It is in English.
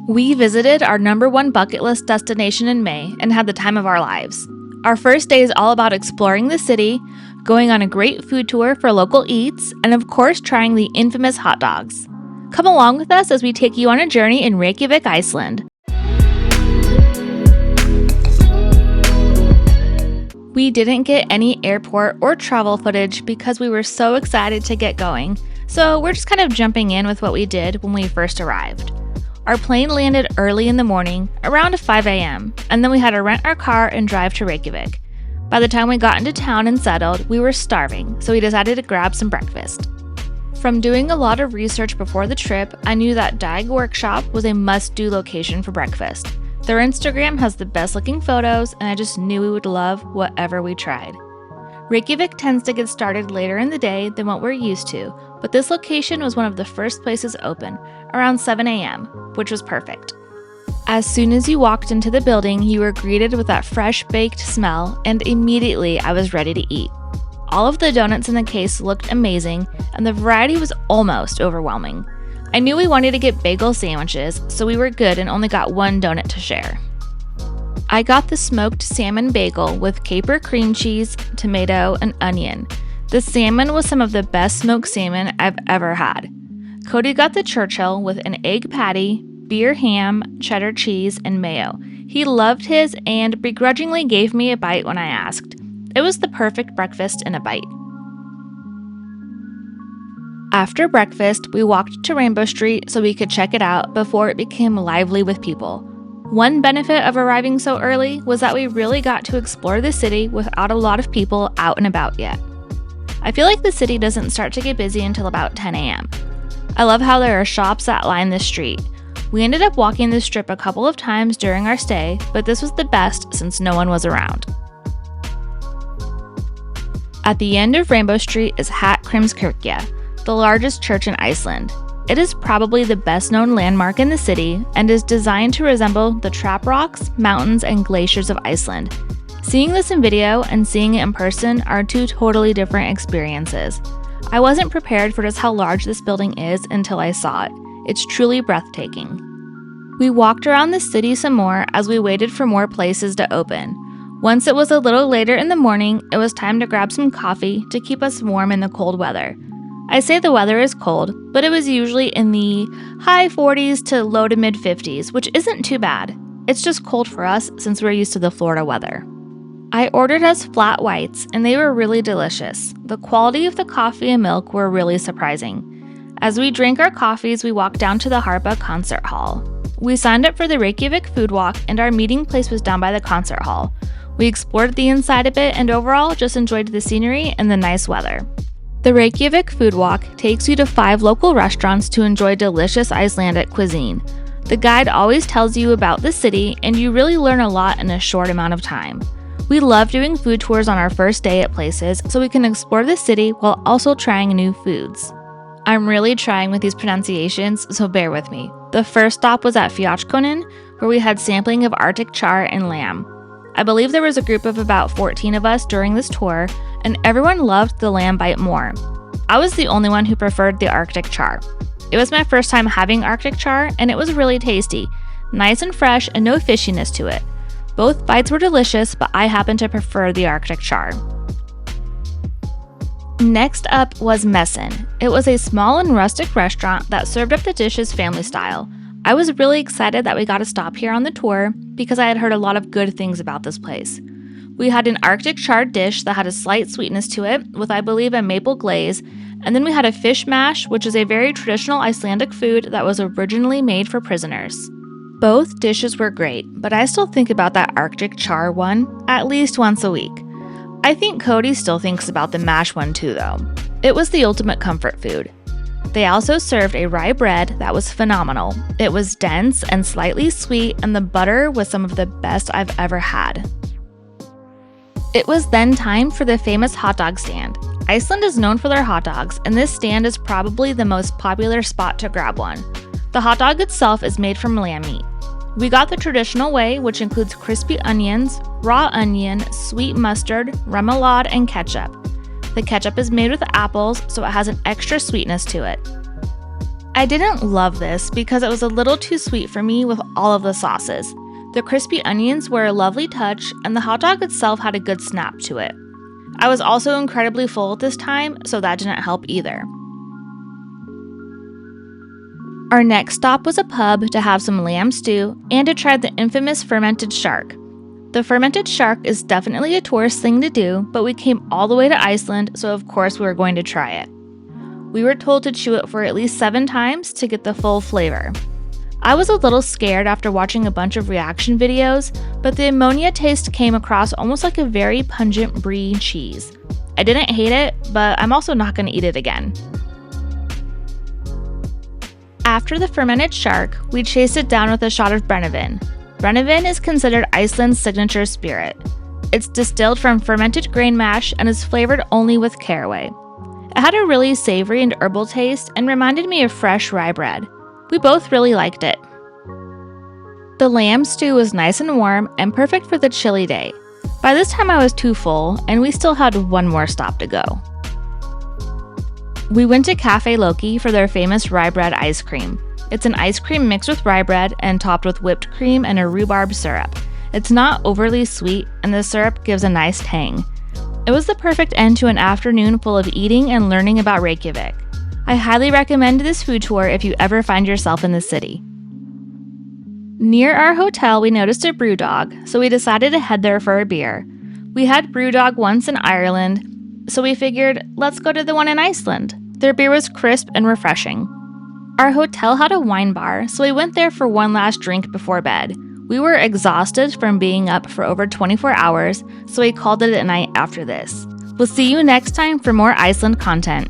We visited our #1 bucket list destination in May and had the time of our lives. Our first day is all about exploring the city, going on a great food tour for local eats, and of course trying the infamous hot dogs. Come along with us as we take you on a journey in Reykjavik, Iceland. We didn't get any airport or travel footage because we were so excited to get going, so we're just kind of jumping in with what we did when we first arrived. Our plane landed early in the morning, around 5 a.m., and then we had to rent our car and drive to Reykjavik. By the time we got into town and settled, we were starving, so we decided to grab some breakfast. From doing a lot of research before the trip, I knew that Deig Workshop was a must-do location for breakfast. Their Instagram has the best looking photos, and I just knew we would love whatever we tried. Reykjavik tends to get started later in the day than what we're used to, but this location was one of the first places open, around 7 a.m., which was perfect. As soon as you walked into the building, you were greeted with that fresh baked smell, and immediately I was ready to eat. All of the donuts in the case looked amazing, and the variety was almost overwhelming. I knew we wanted to get bagel sandwiches, so we were good and only got one donut to share. I got the smoked salmon bagel with caper cream cheese, tomato, and onion. The salmon was some of the best smoked salmon I've ever had. Cody got the Churchill with an egg patty, beer ham, cheddar cheese, and mayo. He loved his and begrudgingly gave me a bite when I asked. It was the perfect breakfast in a bite. After breakfast, we walked to Rainbow Street so we could check it out before it became lively with people. One benefit of arriving so early was that we really got to explore the city without a lot of people out and about yet. I feel like the city doesn't start to get busy until about 10 a.m. I love how there are shops that line the street. We ended up walking the strip a couple of times during our stay, but this was the best since no one was around. At the end of Rainbow Street is Hallgrímskirkja, the largest church in Iceland. It is probably the best-known landmark in the city and is designed to resemble the trap rocks, mountains, and glaciers of Iceland. Seeing this in video and seeing it in person are two totally different experiences. I wasn't prepared for just how large this building is until I saw it. It's truly breathtaking. We walked around the city some more as we waited for more places to open. Once it was a little later in the morning, it was time to grab some coffee to keep us warm in the cold weather. I say the weather is cold, but it was usually in the high 40s to low to mid 50s, which isn't too bad. It's just cold for us since we're used to the Florida weather. I ordered us flat whites, and they were really delicious. The quality of the coffee and milk were really surprising. As we drank our coffees, we walked down to the Harpa concert hall. We signed up for the Reykjavik Food Walk, and our meeting place was down by the concert hall. We explored the inside a bit and overall just enjoyed the scenery and the nice weather. The Reykjavik Food Walk takes you to 5 local restaurants to enjoy delicious Icelandic cuisine. The guide always tells you about the city, and you really learn a lot in a short amount of time. We love doing food tours on our first day at places so we can explore the city while also trying new foods. I'm really trying with these pronunciations, so bear with me. The first stop was at Fjallkonan, where we had sampling of Arctic char and lamb. I believe there was a group of about 14 of us during this tour, and everyone loved the lamb bite more. I was the only one who preferred the Arctic char. It was my first time having Arctic char, and it was really tasty, nice and fresh and no fishiness to it. Both bites were delicious, but I happen to prefer the Arctic char. Next up was Messin. It was a small and rustic restaurant that served up the dishes family style. I was really excited that we got to stop here on the tour because I had heard a lot of good things about this place. We had an Arctic char dish that had a slight sweetness to it with, I believe, a maple glaze, and then we had a fish mash, which is a very traditional Icelandic food that was originally made for prisoners. Both dishes were great, but I still think about that Arctic char one at least once a week. I think Cody still thinks about the mash one too, though. It was the ultimate comfort food. They also served a rye bread that was phenomenal. It was dense and slightly sweet, and the butter was some of the best I've ever had. It was then time for the famous hot dog stand. Iceland is known for their hot dogs, and this stand is probably the most popular spot to grab one. The hot dog itself is made from lamb meat. We got the traditional way, which includes crispy onions, raw onion, sweet mustard, remoulade, and ketchup. The ketchup is made with apples, so it has an extra sweetness to it. I didn't love this because it was a little too sweet for me with all of the sauces. The crispy onions were a lovely touch, and the hot dog itself had a good snap to it. I was also incredibly full at this time, so that didn't help either. Our next stop was a pub to have some lamb stew and to try the infamous fermented shark. The fermented shark is definitely a tourist thing to do, but we came all the way to Iceland, so of course we were going to try it. We were told to chew it for at least 7 times to get the full flavor. I was a little scared after watching a bunch of reaction videos, but the ammonia taste came across almost like a very pungent brie cheese. I didn't hate it, but I'm also not going to eat it again. After the fermented shark, we chased it down with a shot of Brennivin. Brennivin is considered Iceland's signature spirit. It's distilled from fermented grain mash and is flavored only with caraway. It had a really savory and herbal taste and reminded me of fresh rye bread. We both really liked it. The lamb stew was nice and warm and perfect for the chilly day. By this time I was too full, and we still had one more stop to go. We went to Cafe Loki for their famous rye bread ice cream. It's an ice cream mixed with rye bread and topped with whipped cream and a rhubarb syrup. It's not overly sweet, and the syrup gives a nice tang. It was the perfect end to an afternoon full of eating and learning about Reykjavik. I highly recommend this food tour if you ever find yourself in the city. Near our hotel, we noticed a brew dog, so we decided to head there for a beer. We had brew dog once in Ireland, so we figured, let's go to the one in Iceland. Their beer was crisp and refreshing. Our hotel had a wine bar, so we went there for one last drink before bed. We were exhausted from being up for over 24 hours, so we called it a night after this. We'll see you next time for more Iceland content.